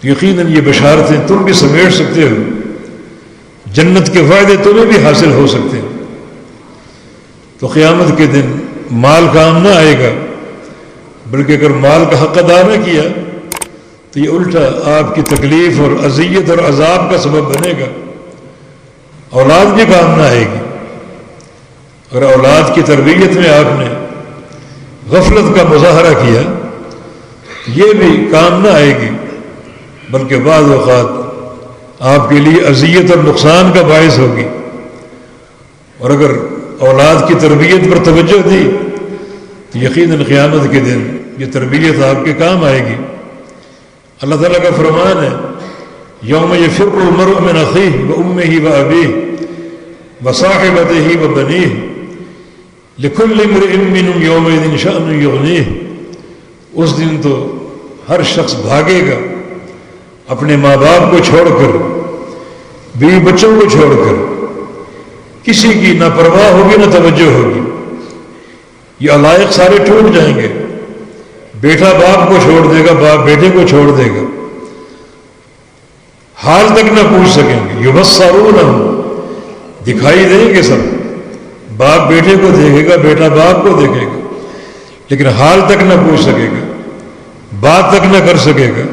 تو یقیناً یہ بشارتیں تم بھی سمیٹ سکتے ہو، جنت کے فائدے تمہیں بھی حاصل ہو سکتے ہیں۔ تو قیامت کے دن مال کام نہ آئے گا، بلکہ اگر مال کا حق ادا نہ کیا تو یہ الٹا آپ کی تکلیف اور اذیت اور عذاب کا سبب بنے گا۔ اولاد بھی کام نہ آئے گی، اگر اولاد کی تربیت میں آپ نے غفلت کا مظاہرہ کیا یہ بھی کام نہ آئے گی، بلکہ بعض اوقات آپ کے لیے اذیت اور نقصان کا باعث ہوگی۔ اور اگر اولاد کی تربیت پر توجہ دی تو یقیناً قیامت کے دن یہ تربیت آپ کے کام آئے گی۔ اللہ تعالیٰ کا فرمان ہے یوم یفر المرء من اخیہ وامہ وابیہ وصاحبتہ وبنیہ لکل امرئ منہم یومئذ شأن یغنیہ۔ اس دن تو ہر شخص بھاگے گا اپنے ماں باپ کو چھوڑ کر، بیوی بچوں کو چھوڑ کر، کسی کی نہ پرواہ ہوگی نہ توجہ ہوگی۔ یہ علائق سارے ٹوٹ جائیں گے، بیٹا باپ کو چھوڑ دے گا، باپ بیٹے کو چھوڑ دے گا، حال تک نہ پوچھ سکیں گے۔ یبصرونہم، دکھائی دیں گے سب، باپ بیٹے کو دیکھے گا، بیٹا باپ کو دیکھے گا، لیکن حال تک نہ پوچھ سکے گا، بات تک نہ کر سکے گا۔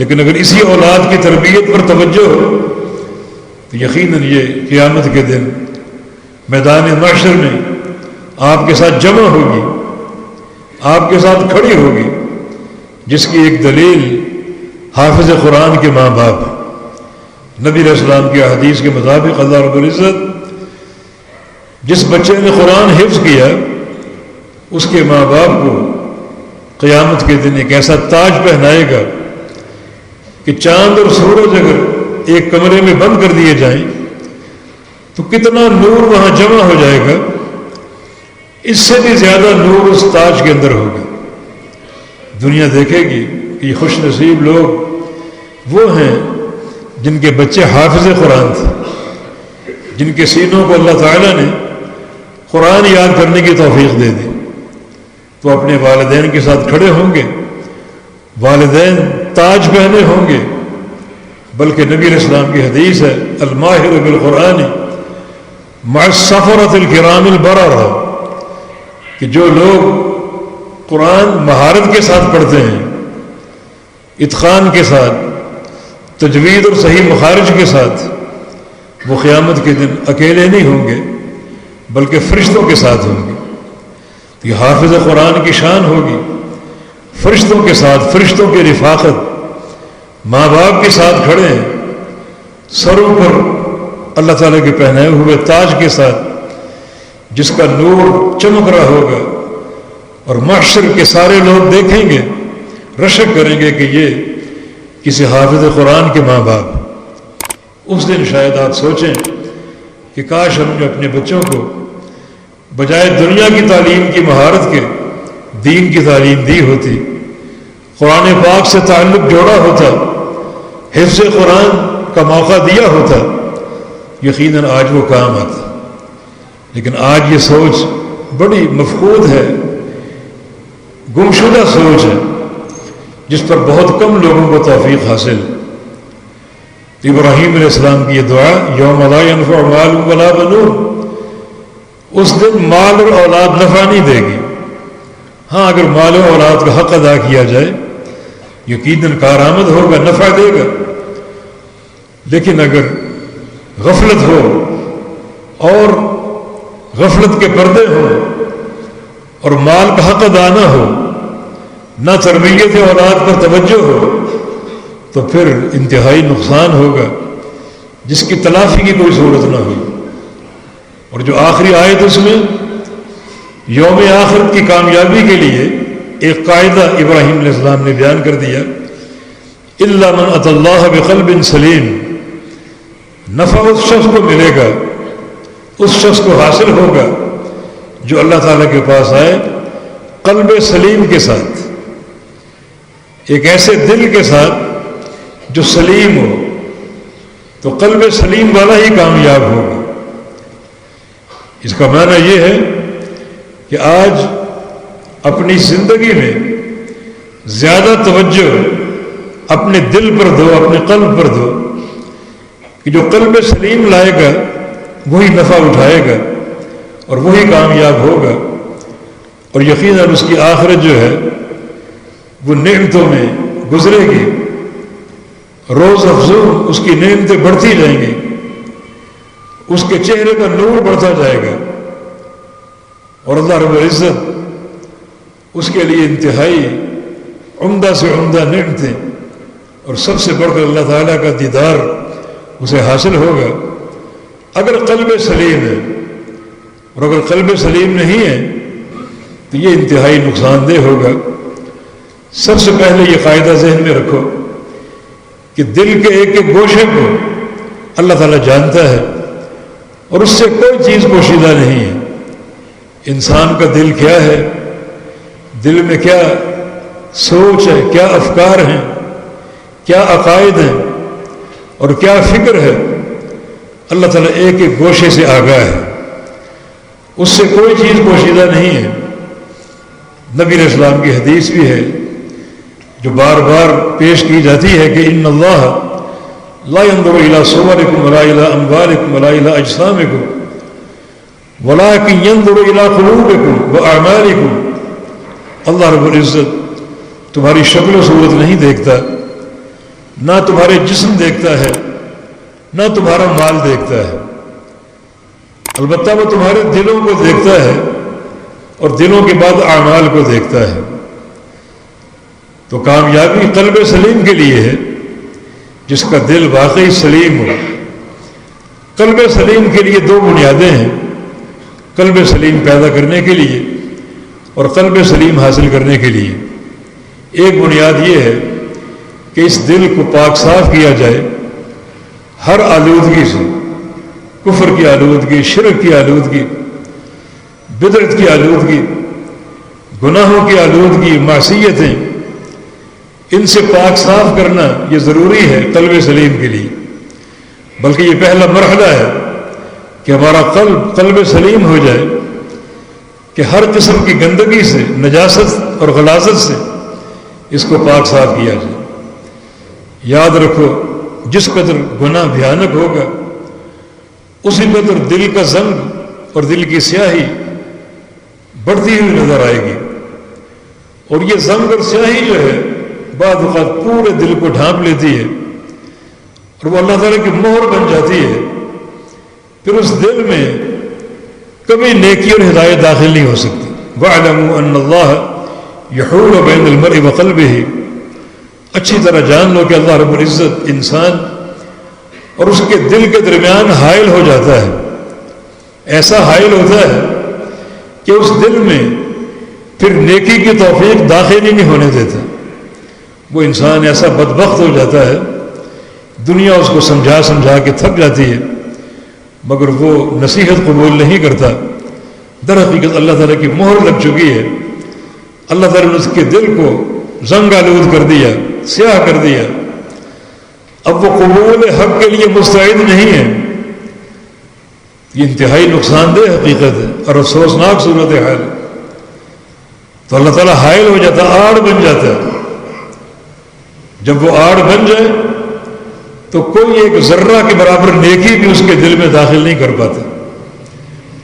لیکن اگر اسی اولاد کی تربیت پر توجہ ہو تو یقیناً یہ قیامت کے دن میدان محشر میں آپ کے ساتھ جمع ہوگی، آپ کے ساتھ کھڑی ہوگی، جس کی ایک دلیل حافظ قرآن کے ماں باپ۔ نبی علیہ السلام کی حدیث کے مطابق اللہ رب العزت جس بچے نے قرآن حفظ کیا اس کے ماں باپ کو قیامت کے دن ایک ایسا تاج پہنائے گا کہ چاند اور سورج اگر ایک کمرے میں بند کر دیے جائیں تو کتنا نور وہاں جمع ہو جائے گا، اس سے بھی زیادہ نور اس تاج کے اندر ہوگا۔ دنیا دیکھے گی کہ یہ خوش نصیب لوگ وہ ہیں جن کے بچے حافظ قرآن تھے، جن کے سینوں کو اللہ تعالیٰ نے قرآن یاد کرنے کی توفیق دے دی، تو اپنے والدین کے ساتھ کھڑے ہوں گے، والدین تاج پہنے ہوں گے۔ بلکہ نبی علیہ السلام کی حدیث ہے الماہر بالقرآن مع السفرۃ الکرام البررہ، کہ جو لوگ قرآن مہارت کے ساتھ پڑھتے ہیں، اتقان کے ساتھ، تجوید اور صحیح مخارج کے ساتھ، وہ قیامت کے دن اکیلے نہیں ہوں گے بلکہ فرشتوں کے ساتھ ہوں گے۔ تو یہ حافظ قرآن کی شان ہوگی، فرشتوں کے ساتھ، فرشتوں کی رفاقت، ماں باپ کے ساتھ کھڑے ہیں، سروں پر اللہ تعالیٰ کے پہنائے ہوئے تاج کے ساتھ، جس کا نور چمک رہا ہوگا، اور محشر کے سارے لوگ دیکھیں گے، رشک کریں گے کہ یہ کسی حافظ قرآن کے ماں باپ۔ اس دن شاید آپ سوچیں کہ کاش ہم نے اپنے بچوں کو بجائے دنیا کی تعلیم کی مہارت کے دین کی تعلیم دی ہوتی، قرآن پاک سے تعلق جوڑا ہوتا، حفظ قرآن کا موقع دیا ہوتا، یقیناً آج وہ کام آتا۔ لیکن آج یہ سوچ بڑی مفقود ہے، گمشدہ سوچ ہے، جس پر بہت کم لوگوں کو توفیق حاصل۔ ابراہیم علیہ السلام کی یہ دعا یوم لا ینفع مال ولا بنون، اس دن مال اور اولاد نفع نہیں دے گی۔ ہاں اگر مال و اولاد کا حق ادا کیا جائے یقیناً کارآمد ہوگا، نفع دے گا، لیکن اگر غفلت ہو اور غفلت کے پردے ہوں اور مال کا حق ادا نہ ہو، نہ تربیت اولاد پر توجہ ہو، تو پھر انتہائی نقصان ہوگا جس کی تلافی کی کوئی صورت نہ ہوئی۔ اور جو آخری آیت اس میں یوم آخرت کی کامیابی کے لیے ایک قاعدہ ابراہیم علیہ السلام نے بیان کر دیا، الا من اتى اللہ بقلب سلیم، نفع اس شخص کو ملے گا، اس شخص کو حاصل ہوگا جو اللہ تعالیٰ کے پاس آئے قلب سلیم کے ساتھ، ایک ایسے دل کے ساتھ جو سلیم ہو، تو قلب سلیم والا ہی کامیاب ہوگا۔ اس کا معنی یہ ہے کہ آج اپنی زندگی میں زیادہ توجہ اپنے دل پر دو، اپنے قلب پر دو، کہ جو قلب سلیم لائے گا وہی نفع اٹھائے گا اور وہی کامیاب ہوگا، اور یقیناً اس کی آخرت جو ہے وہ نعمتوں میں گزرے گی، روز افزوں اس کی نعمتیں بڑھتی جائیں گی، اس کے چہرے کا نور بڑھتا جائے گا، اور اللہ رب العزت اس کے لیے انتہائی عمدہ سے عمدہ نعمتیں، اور سب سے بڑھ کر اللہ تعالیٰ کا دیدار اسے حاصل ہوگا اگر قلب سلیم ہے، اور اگر قلب سلیم نہیں ہے تو یہ انتہائی نقصان دہ ہوگا۔ سب سے پہلے یہ قاعدہ ذہن میں رکھو کہ دل کے ایک ایک گوشے کو اللہ تعالیٰ جانتا ہے، اور اس سے کوئی چیز پوشیدہ نہیں ہے۔ انسان کا دل کیا ہے، دل میں کیا سوچ ہے، کیا افکار ہیں، کیا عقائد ہیں اور کیا فکر ہے، اللہ تعالیٰ ایک ایک گوشے سے آگاہ ہے، اس سے کوئی چیز پوشیدہ نہیں ہے۔ نبی علیہ السلام کی حدیث بھی ہے جو بار بار پیش کی جاتی ہے کہ ان اللہ لا ينظر الى صوركم ولا الى اموالكم ولا الى اجسامكم ولكن ينظر الى قلوبكم واعمالكم۔ اللہ رب العزت تمہاری شکل و صورت نہیں دیکھتا، نہ تمہارے جسم دیکھتا ہے، نہ تمہارا مال دیکھتا ہے، البتہ وہ تمہارے دلوں کو دیکھتا ہے، اور دلوں کے بعد اعمال کو دیکھتا ہے۔ تو کامیابی قلب سلیم کے لیے ہے جس کا دل واقعی سلیم ہو۔ قلب سلیم کے لیے دو بنیادیں ہیں، قلب سلیم پیدا کرنے کے لیے اور قلب سلیم حاصل کرنے کے لیے۔ ایک بنیاد یہ ہے کہ اس دل کو پاک صاف کیا جائے ہر آلودگی سے، کفر کی آلودگی، شرک کی آلودگی، بدعت کی آلودگی، گناہوں کی آلودگی، معصیتیں، ان سے پاک صاف کرنا یہ ضروری ہے قلب سلیم کے لیے۔ بلکہ یہ پہلا مرحلہ ہے کہ ہمارا قلب سلیم ہو جائے، کہ ہر قسم کی گندگی سے، نجاست اور غلاظت سے اس کو پاک صاف کیا جائے۔ یاد رکھو جس قدر گناہ بھیانک ہوگا اسی قدر دل کا زنگ اور دل کی سیاہی بڑھتی ہوئی نظر آئے گی، اور یہ زنگ اور سیاہی جو ہے بعض اوقات پورے دل کو ڈھانپ لیتی ہے، اور وہ اللہ تعالیٰ کی مہر بن جاتی ہے۔ پھر اس دل میں کبھی نیکی اور ہدایت داخل نہیں ہو سکتی۔ وَاعْلَمُوا أَنَّ اللَّهَ يَحُولُ بَيْنَ الْمَرْءِ وَقَلْبِهِ، اچھی طرح جان لو کہ اللہ رب العزت انسان اور اس کے دل کے درمیان حائل ہو جاتا ہے، ایسا حائل ہوتا ہے کہ اس دل میں پھر نیکی کی توفیق داخل ہی نہیں ہونے دیتا۔ وہ انسان ایسا بدبخت ہو جاتا ہے، دنیا اس کو سمجھا سمجھا کے تھک جاتی ہے، مگر وہ نصیحت قبول نہیں کرتا۔ در حقیقت اللہ تعالیٰ کی مہر لگ چکی ہے، اللہ تعالیٰ نے اس کے دل کو زنگ آلود کر دیا، سیاہ کر دیا، اب وہ قبول حق کے لیے مستعد نہیں ہے۔ یہ انتہائی نقصان دہ حقیقت ہے اور افسوسناک صورت حال۔ تو اللہ تعالیٰ حائل ہو جاتا، آڑ بن جاتا ہے۔ جب وہ آڑ بن جائے تو کوئی ایک ذرہ کے برابر نیکی بھی اس کے دل میں داخل نہیں کر پاتا،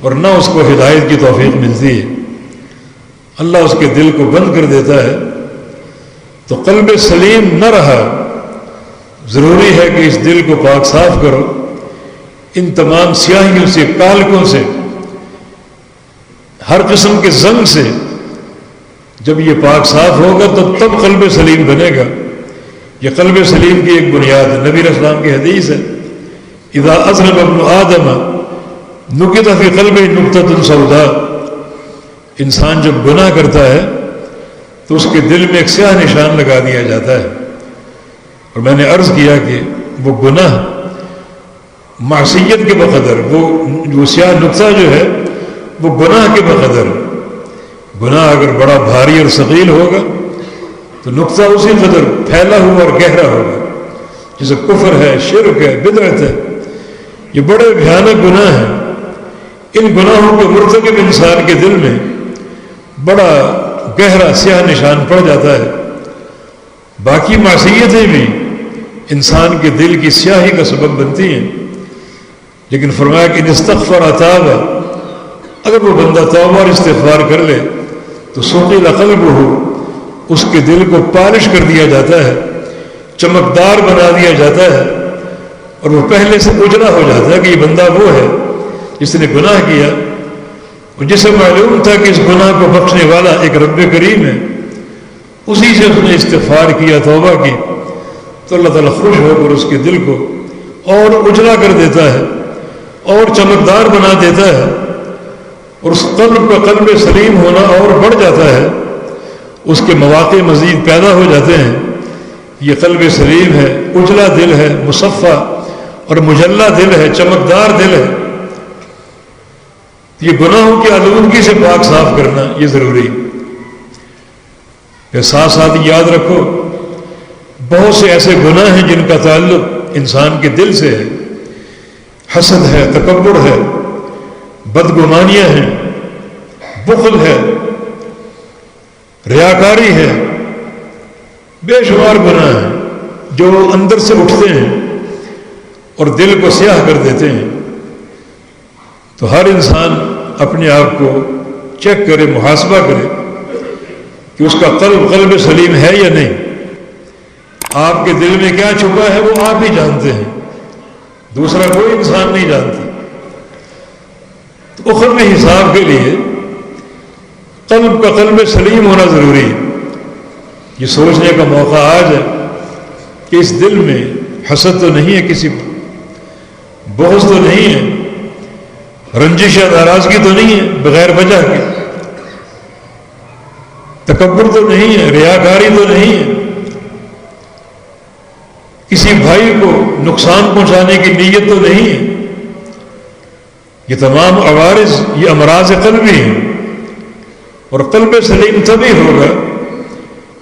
اور نہ اس کو ہدایت کی توفیق ملتی ہے، اللہ اس کے دل کو بند کر دیتا ہے۔ تو قلب سلیم نہ رہا، ضروری ہے کہ اس دل کو پاک صاف کرو، ان تمام سیاہیوں سے، کالکوں سے، ہر قسم کے زنگ سے۔ جب یہ پاک صاف ہوگا تو تب قلب سلیم بنے گا۔ یہ قلب سلیم کی ایک بنیاد ہے۔ نبی علیہ السلام کی حدیث ہے اذا اذنب ابن آدم نکت فی قلبہ نکتۃ سوداء، انسان جب گناہ کرتا ہے تو اس کے دل میں ایک سیاہ نشان لگا دیا جاتا ہے، اور میں نے عرض کیا کہ وہ گناہ معصیت کے بقدر، وہ سیاہ نقطہ جو ہے وہ گناہ کے بقدر، گناہ اگر بڑا بھاری اور ثقیل ہوگا تو نقطہ اسی قدر پھیلا ہوا اور گہرا ہوگا، جیسے کفر ہے، شرک ہے، بدعت ہے، یہ بڑے بھیانک گناہ ہیں۔ ان گناہوں کے مرتکب انسان کے دل میں بڑا گہرا سیاہ نشان پڑ جاتا ہے، باقی معصیتیں بھی انسان کے دل کی سیاہی کا سبب بنتی ہیں، لیکن فرمایا کہ ان استغفر تاب، اگر وہ بندہ توبہ اور استغفار کر لے تو ثقل قلبہ، اس کے دل کو پالش کر دیا جاتا ہے، چمکدار بنا دیا جاتا ہے، اور وہ پہلے سے اجلا ہو جاتا ہے کہ یہ بندہ وہ ہے جس نے گناہ کیا اور جسے معلوم تھا کہ اس گناہ کو بخشنے والا ایک رب کریم ہے، اسی سے اس نے استغفار کیا، توبہ کی، تو اللہ تعالیٰ خوش ہو کر اس کے دل کو اور اجلا کر دیتا ہے اور چمکدار بنا دیتا ہے، اور اس قلب کا قلب سلیم ہونا اور بڑھ جاتا ہے، اس کے مواقع مزید پیدا ہو جاتے ہیں۔ یہ قلب سلیم ہے، اجلا دل ہے، مصفہ اور مجلہ دل ہے، چمکدار دل ہے۔ یہ گناہوں کی آلودگی سے پاک صاف کرنا یہ ضروری ہے۔ پھر ساتھ ساتھ یاد رکھو بہت سے ایسے گناہ ہیں جن کا تعلق انسان کے دل سے ہے، حسد ہے، تکبر ہے، بدگمانیاں ہیں، بخل ہے، ریاکاری ہے، بے شمار گناہ ہیں جو اندر سے اٹھتے ہیں اور دل کو سیاہ کر دیتے ہیں۔ تو ہر انسان اپنے آپ کو چیک کرے، محاسبہ کرے کہ اس کا قلب سلیم ہے یا نہیں۔ آپ کے دل میں کیا چھپا ہے وہ آپ ہی جانتے ہیں، دوسرا کوئی انسان نہیں جانتا۔ تو اخروی حساب کے لیے قلب کا قلب سلیم ہونا ضروری ہے۔ یہ سوچنے کا موقع آج ہے کہ اس دل میں حسد تو نہیں ہے، کسی پر بغض تو نہیں ہے، رنجش یا ناراضگی تو نہیں ہے بغیر وجہ کے، تکبر تو نہیں ہے، ریاکاری تو نہیں ہے، کسی بھائی کو نقصان پہنچانے کی نیت تو نہیں ہے۔ یہ تمام عوارض یہ امراض قلبی ہیں، اور قلب سلیم تبھی ہوگا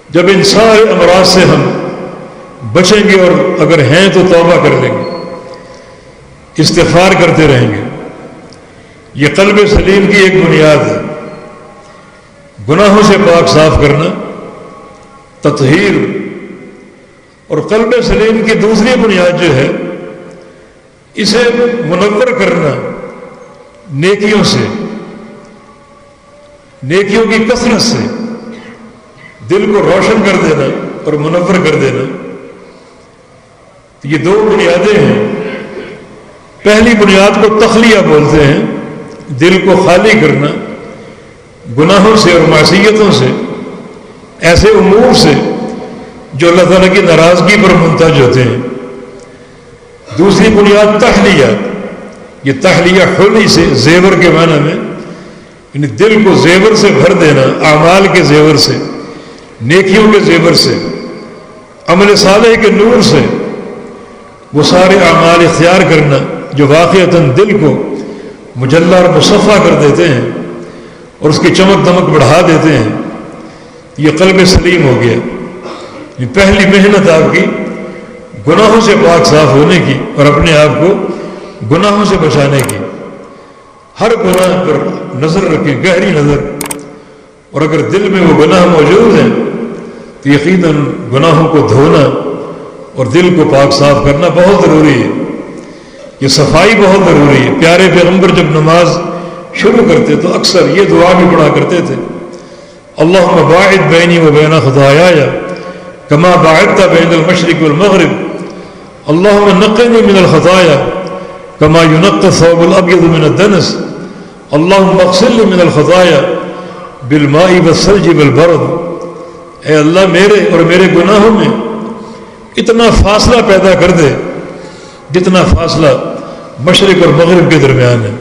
جب ان سارے امراض سے ہم بچیں گے، اور اگر ہیں تو توبہ کر لیں گے، استغفار کرتے رہیں گے۔ یہ قلب سلیم کی ایک بنیاد ہے، گناہوں سے پاک صاف کرنا، تطہیر۔ اور قلب سلیم کی دوسری بنیاد جو ہے اسے منور کرنا نیکیوں سے، نیکیوں کی کثرت سے دل کو روشن کر دینا اور منور کر دینا۔ یہ دو بنیادیں ہیں۔ پہلی بنیاد کو تخلیہ بولتے ہیں، دل کو خالی کرنا گناہوں سے اور معصیتوں سے، ایسے امور سے جو اللہ تعالیٰ کی ناراضگی پر منتج ہوتے ہیں۔ دوسری بنیاد تحلیہ، یہ تحلیہ حلی سے، زیور کے معنی میں، یعنی دل کو زیور سے بھر دینا، اعمال کے زیور سے، نیکیوں کے زیور سے، عمل صالح کے نور سے وہ سارے اعمال اختیار کرنا جو واقعتاً دل کو مجلہ اور مصفہ کر دیتے ہیں اور اس کی چمک دمک بڑھا دیتے ہیں۔ یہ قلب سلیم ہو گیا۔ یہ پہلی محنت آپ کی گناہوں سے پاک صاف ہونے کی اور اپنے آپ کو گناہوں سے بچانے کی۔ ہر گناہ پر نظر رکھیں، گہری نظر، اور اگر دل میں وہ گناہ موجود ہیں تو یقیناً گناہوں کو دھونا اور دل کو پاک صاف کرنا بہت ضروری ہے۔ یہ صفائی بہت ضروری ہے۔ پیارے پیغمبر جب نماز شروع کرتے تو اکثر یہ دعا بھی پڑھا کرتے تھے، اللہم باعد بینی و بین خطایایا کما باعدت بین المشرق والمغرب، اللہم نقنی من الخطایا کما ینقی الثوب الابیض من الدنس، اللہم اغسلنی من الخطایا بالماء والثلج والبرد۔ اے اللہ میرے اور میرے گناہوں میں اتنا فاصلہ پیدا کر دے جتنا فاصلہ مشرق اور مغرب کے درمیان ہے۔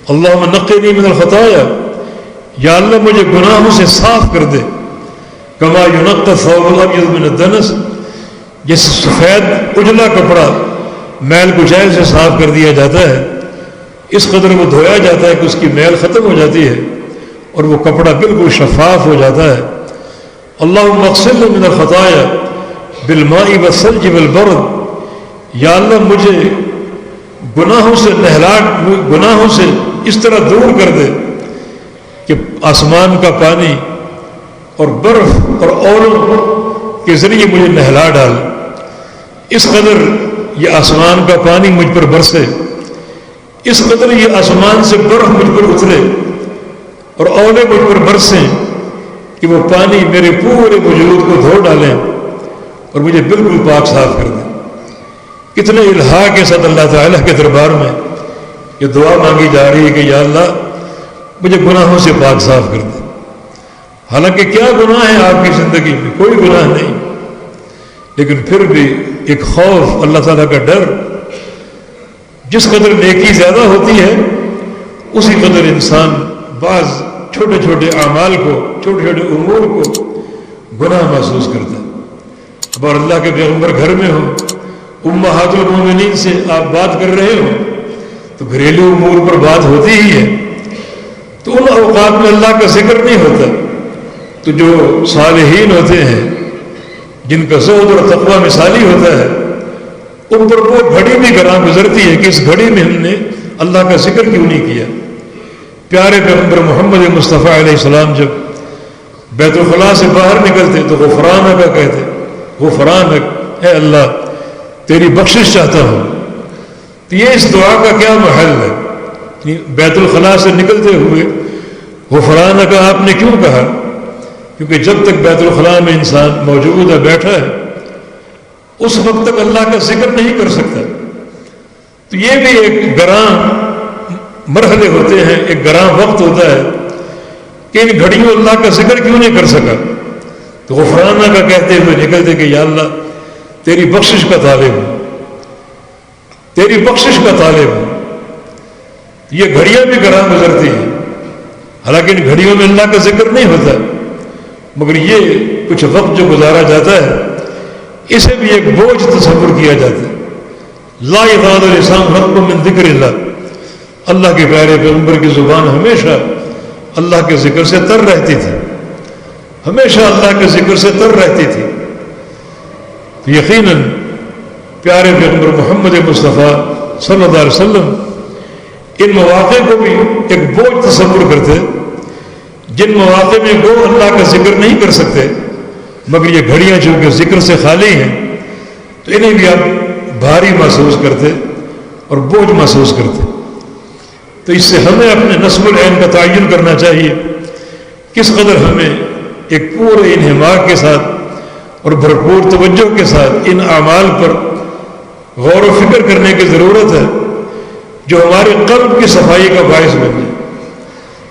اللہم نقنی من الخطایا، یا اللہ مجھے گناہوں سے صاف کر دے، کما ینقی الثوب الابیض من الدنس، جیسے سفید اجلا کپڑا میل کچیل سے صاف کر دیا جاتا ہے، اس قدر وہ دھویا جاتا ہے کہ اس کی میل ختم ہو جاتی ہے اور وہ کپڑا بالکل شفاف ہو جاتا ہے۔ اللہم اغسلنی من الخطایا بالماء والثلج والبرد، یا اللہ مجھے گناہوں سے گناہوں سے اس طرح دور کر دے کہ آسمان کا پانی اور برف اور اولوں کے ذریعے مجھے نہلا ڈال، اس قدر یہ آسمان کا پانی مجھ پر برسے، اس قدر یہ آسمان سے برف مجھ پر اترے اور اولے مجھ پر برسیں کہ وہ پانی میرے پورے وجود کو دھو ڈالیں اور مجھے بالکل پاک صاف کر دیں۔ کتنے الہا کے ساتھ اللہ تعالیٰ کے دربار میں یہ دعا مانگی جا رہی ہے کہ یا اللہ مجھے گناہوں سے پاک صاف کر دیں۔ حالانکہ کیا گناہ ہے آپ کی زندگی میں؟ کوئی گناہ نہیں، لیکن پھر بھی ایک خوف، اللہ تعالیٰ کا ڈر۔ جس قدر نیکی زیادہ ہوتی ہے اسی قدر انسان بعض چھوٹے چھوٹے اعمال کو، چھوٹے چھوٹے امور کو گناہ محسوس کرتا ہے۔ اب اور اللہ کے پیغمبر گھر میں ہوں، امہات المومنین سے آپ بات کر رہے ہو تو گھریلو امور پر بات ہوتی ہی ہے، تو ان اوقات میں اللہ کا ذکر نہیں ہوتا، تو جو صالحین ہوتے ہیں جن کا زہد اور تقوی مثالی ہوتا ہے ان پر وہ گھڑی بھی گراں گزرتی ہے کہ اس گھڑی میں ہم نے اللہ کا ذکر کیوں نہیں کیا۔ پیارے پیغمبر محمد مصطفیٰ علیہ السلام جب بیت الخلاء سے باہر نکلتے تو غفرانک کہتے، غفرانک، اے اللہ تیری بخشش چاہتا ہوں۔ تو یہ اس دعا کا کیا محل ہے؟ بیت الخلاء سے نکلتے ہوئے غفرانک آپ نے کیوں کہا؟ کیونکہ جب تک بیت الخلاء میں انسان موجود ہے، بیٹھا ہے، اس وقت تک اللہ کا ذکر نہیں کر سکتا۔ تو یہ بھی ایک گراں مرحلے ہوتے ہیں، ایک گراں وقت ہوتا ہے کہ ان گھڑیوں اللہ کا ذکر کیوں نہیں کر سکا۔ تو غفرانہ کا کہتے ہوئے نکلتے کہ یا اللہ تیری بخشش کا طالب ہوں، تیری بخشش کا طالب ہوں۔ یہ گھڑیاں بھی گراں گزرتی ہیں، حالانکہ ان گھڑیوں میں اللہ کا ذکر نہیں ہوتا، مگر یہ کچھ وقت جو گزارا جاتا ہے اسے بھی ایک بوجھ تصور کیا جاتا ہے۔ لا یزال لسان رب من ذکر اللہ، اللہ کے پیارے پیغمبر کی زبان ہمیشہ اللہ کے ذکر سے تر رہتی تھی، ہمیشہ اللہ کے ذکر سے تر رہتی تھی۔ تو یقیناً پیارے پیغمبر محمد مصطفیٰ صلی اللہ علیہ وسلم ان مواقع کو بھی ایک بوجھ تصور کرتے، جن مواقع میں وہ اللہ کا ذکر نہیں کر سکتے، مگر یہ گھڑیاں چونکہ ذکر سے خالی ہیں تو انہیں بھی آپ بھاری محسوس کرتے اور بوجھ محسوس کرتے۔ تو اس سے ہمیں اپنے نصب العین کا تعین کرنا چاہیے، کس قدر ہمیں ایک پورے انہماک کے ساتھ اور بھرپور توجہ کے ساتھ ان اعمال پر غور و فکر کرنے کی ضرورت ہے جو ہمارے قلب کی صفائی کا باعث بن جائے۔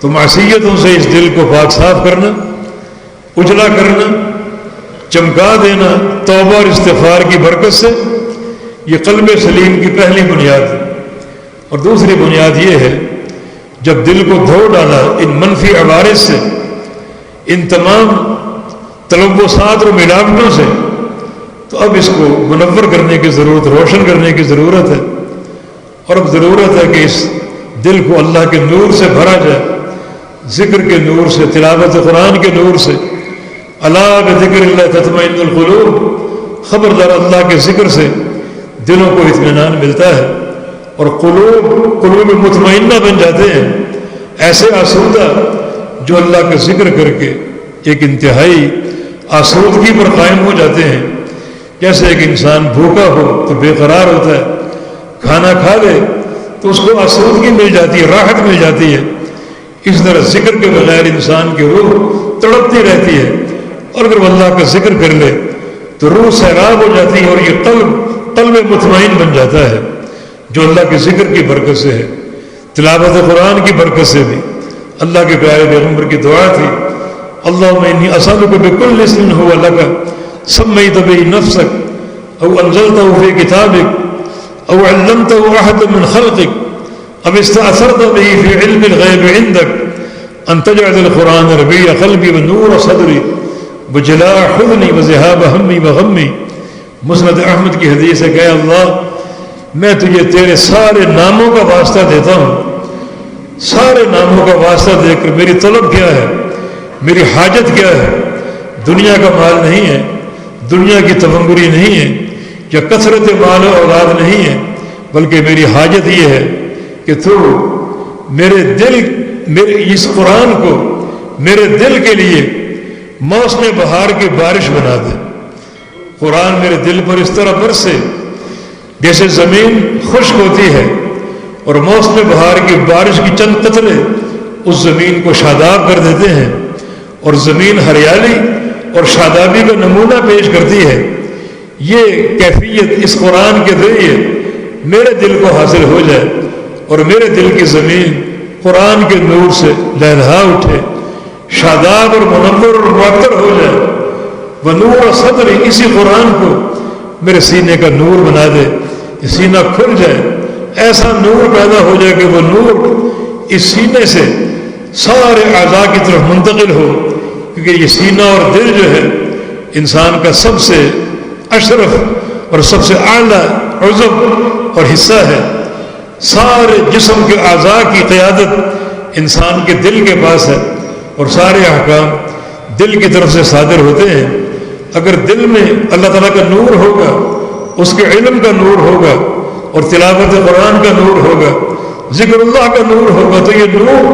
تو معصیتوں سے اس دل کو پاک صاف کرنا، اجلا کرنا، چمکا دینا توبہ اور استغفار کی برکت سے، یہ قلب سلیم کی پہلی بنیاد ہے۔ اور دوسری بنیاد یہ ہے جب دل کو دھو ڈالا ان منفی عوارض سے، ان تمام تلوثات اور ملاوٹوں سے، تو اب اس کو منور کرنے کی ضرورت، روشن کرنے کی ضرورت ہے۔ اور اب ضرورت ہے کہ اس دل کو اللہ کے نور سے بھرا جائے، ذکر کے نور سے، تلاوت قرآن کے نور سے۔ الا بذکر اللہ تطمئن القلوب، خبردار اللہ کے ذکر سے دلوں کو اطمینان ملتا ہے اور قلوب مطمئنہ بن جاتے ہیں، ایسے آسودہ جو اللہ کا ذکر کر کے ایک انتہائی آسودگی پر قائم ہو جاتے ہیں۔ جیسے ایک انسان بھوکا ہو تو بے قرار ہوتا ہے، کھانا کھا لے تو اس کو آسودگی مل جاتی ہے، راحت مل جاتی ہے۔ اس طرح ذکر کے بغیر انسان کی روح تڑپتی رہتی ہے، اور اگر وہ اللہ کا ذکر کر لے تو روح سیراب ہو جاتی ہے اور یہ قلب مطمئن بن جاتا ہے، جو اللہ کے ذکر کی برکت سے ہے۔ تلاوت قرآن کی برکت سے بھی اللہ کے پیارے پیغمبر کی دعا تھی، اللہم انی اسألک بکل اسم ہوا لک سمیت بہ نفسک او انزلتہ فی کتابک او علمتہ احد من خلقک اب استأثرت بہ فی علم الغیب عندک ان تجعل القرآن ربیع قلبی ونور صدری وجلاء حزنی وذہاب ہمی وغمی۔ مسند احمد کی حدیث ہے کہ اے اللہ میں تجھے تیرے سارے ناموں کا واسطہ دیتا ہوں، سارے ناموں کا واسطہ دے کر میری طلب کیا ہے، میری حاجت کیا ہے؟ دنیا کا مال نہیں ہے، دنیا کی تفنگری نہیں ہے، یا کثرت مال و اولاد نہیں ہے، بلکہ میری حاجت یہ ہے کہ تو میرے اس قرآن کو میرے دل کے لیے موسم بہار کی بارش بنا دے، قرآن میرے دل پر اس طرح برسے جیسے زمین خشک ہوتی ہے اور موسم بہار کی بارش کی چند قطرے اس زمین کو شاداب کر دیتے ہیں اور زمین ہریالی اور شادابی کا نمونہ پیش کرتی ہے. یہ کیفیت اس قرآن کے ذریعے میرے دل کو حاصل ہو جائے اور میرے دل کی زمین قرآن کے نور سے لہلہا اٹھے، شاداب اور منور اور معطر ہو جائے. وہ نور صدر، اسی قرآن کو میرے سینے کا نور بنا دے، سینہ کھل جائے، ایسا نور پیدا ہو جائے کہ وہ نور اس سینے سے سارے اعضاء کی طرف منتقل ہو، کیونکہ یہ سینہ اور دل جو ہے انسان کا سب سے اشرف اور سب سے اعلیٰ عضو اور حصہ ہے. سارے جسم کے اعضاء کی قیادت انسان کے دل کے پاس ہے اور سارے احکام دل کی طرف سے صادر ہوتے ہیں. اگر دل میں اللہ تعالیٰ کا نور ہوگا، اس کے علم کا نور ہوگا اور تلاوت قرآن کا نور ہوگا، ذکر اللہ کا نور ہوگا، تو یہ نور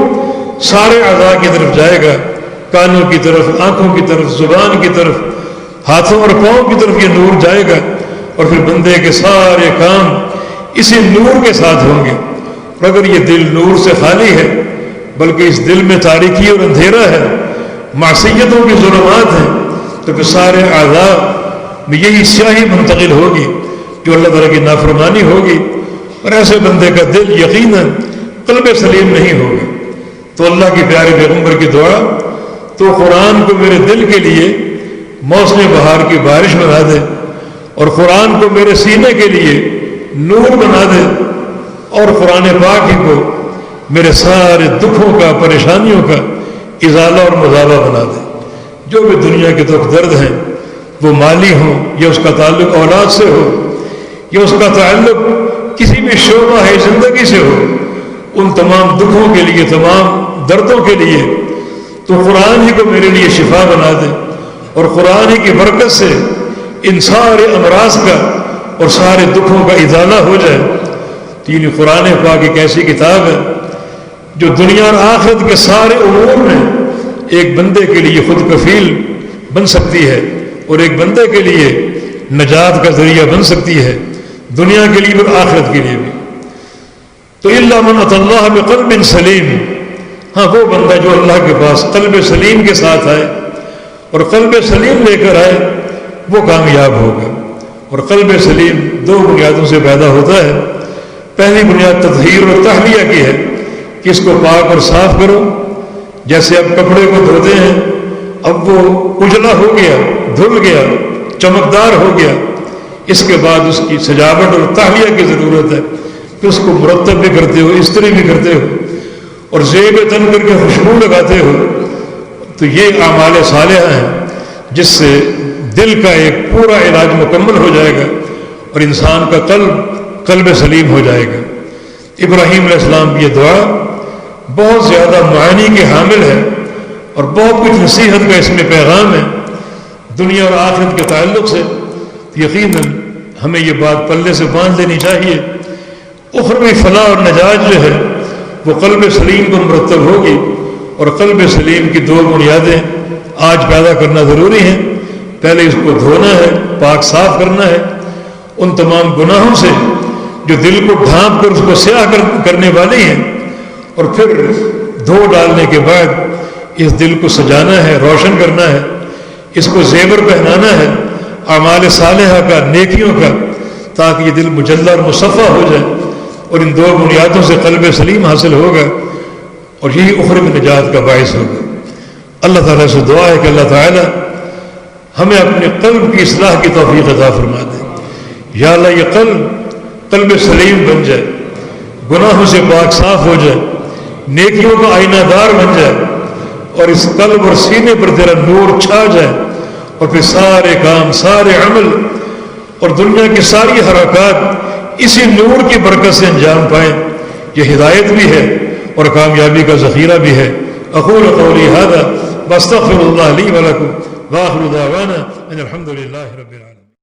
سارے اعضاء کی طرف جائے گا، کانوں کی طرف، آنکھوں کی طرف، زبان کی طرف، ہاتھوں اور پاؤں کی طرف یہ نور جائے گا اور پھر بندے کے سارے کام اسی نور کے ساتھ ہوں گے. اور اگر یہ دل نور سے خالی ہے بلکہ اس دل میں تاریکی اور اندھیرا ہے، معصیتوں کی ظلمات ہیں، تو پھر سارے اعضاء میں یہی سیاہی منتقل ہوگی جو اللہ تعالیٰ کی نافرمانی ہوگی، اور ایسے بندے کا دل یقیناً قلب سلیم نہیں ہوگا. تو اللہ کی پیارے پیغمبر کی دعا، تو قرآن کو میرے دل کے لیے موسم بہار کی بارش بنا دے اور قرآن کو میرے سینے کے لیے نور بنا دے اور قرآن پاک ہی کو میرے سارے دکھوں کا، پریشانیوں کا ازالہ اور مزالہ بنا دے. جو بھی دنیا کے دکھ درد ہیں، وہ مالی ہوں یا اس کا تعلق اولاد سے ہو یا اس کا تعلق کسی بھی شعبہ ہے زندگی سے ہو، ان تمام دکھوں کے لیے، تمام دردوں کے لیے تو قرآن ہی کو میرے لیے شفا بنا دے اور قرآن ہی کی برکت سے ان سارے امراض کا اور سارے دکھوں کا ازالہ ہو جائے. یعنی قرآن پاک ایک ایسی کتاب ہے جو دنیا اور آخرت کے سارے امور میں ایک بندے کے لیے خود کفیل بن سکتی ہے اور ایک بندے کے لیے نجات کا ذریعہ بن سکتی ہے، دنیا کے لیے اور آخرت کے لیے بھی. تو الا من اتى اللہ بقلب سلیم، ہاں وہ بندہ جو اللہ کے پاس قلب سلیم کے ساتھ آئے اور قلب سلیم لے کر آئے وہ کامیاب ہوگا. اور قلب سلیم دو بنیادوں سے پیدا ہوتا ہے. پہلی بنیاد تطہیر اور تحلیہ کی ہے کہ اس کو پاک اور صاف کرو. جیسے اب کپڑے کو دھوتے ہیں، اب وہ اجلا ہو گیا، دھل گیا، چمکدار ہو گیا، اس کے بعد اس کی سجاوٹ اور تحلیہ کی ضرورت ہے کہ اس کو مرتب بھی کرتے ہو، استری بھی کرتے ہو اور زیب تن کر کے خوشبو لگاتے ہو. تو یہ اعمال صالحہ ہیں جس سے دل کا ایک پورا علاج مکمل ہو جائے گا اور انسان کا قلب سلیم ہو جائے گا. ابراہیم علیہ السلام کی یہ دعا بہت زیادہ معانی کے حامل ہے اور بہت کچھ نصیحت کا اس میں پیغام ہے دنیا اور آخرت کے تعلق سے. یقیناً ہمیں یہ بات پلے سے باندھ لینی چاہیے. اخروی فلاح اور نجات جو ہے وہ قلب سلیم کو مرتب ہوگی اور قلب سلیم کی دو بنیادیں آج پیدا کرنا ضروری ہیں. پہلے اس کو دھونا ہے، پاک صاف کرنا ہے ان تمام گناہوں سے جو دل کو ڈھانپ کر اس کو سیاہ کرنے والی ہیں، اور پھر دھو ڈالنے کے بعد اس دل کو سجانا ہے، روشن کرنا ہے، اس کو زیور پہنانا ہے اعمال صالحہ کا، نیکیوں کا، تاکہ یہ دل مجلہ اور مصفہ ہو جائے. اور ان دو بنیادوں سے قلب سلیم حاصل ہوگا اور یہی اخروی نجات کا باعث ہوگا. اللہ تعالیٰ سے دعا ہے کہ اللہ تعالیٰ ہمیں اپنے قلب کی اصلاح کی توفیق عطا فرما دے. یا اللہ یہ قلب سلیم بن جائے، گناہوں سے پاک صاف ہو جائے، نیکیوں کا آئینہ دار بن جائے اور اس قلب اور سینے پر تیرا نور چھا جائے اور پھر سارے کام، سارے عمل اور دنیا کی ساری حرکات اسی نور کی برکت سے انجام پائیں. یہ ہدایت بھی ہے اور کامیابی کا ذخیرہ بھی ہے. اقول قولی ھذا واستغفر اللہ لی ولکم وآخر دعوانا ان الحمد للہ رب العالمین.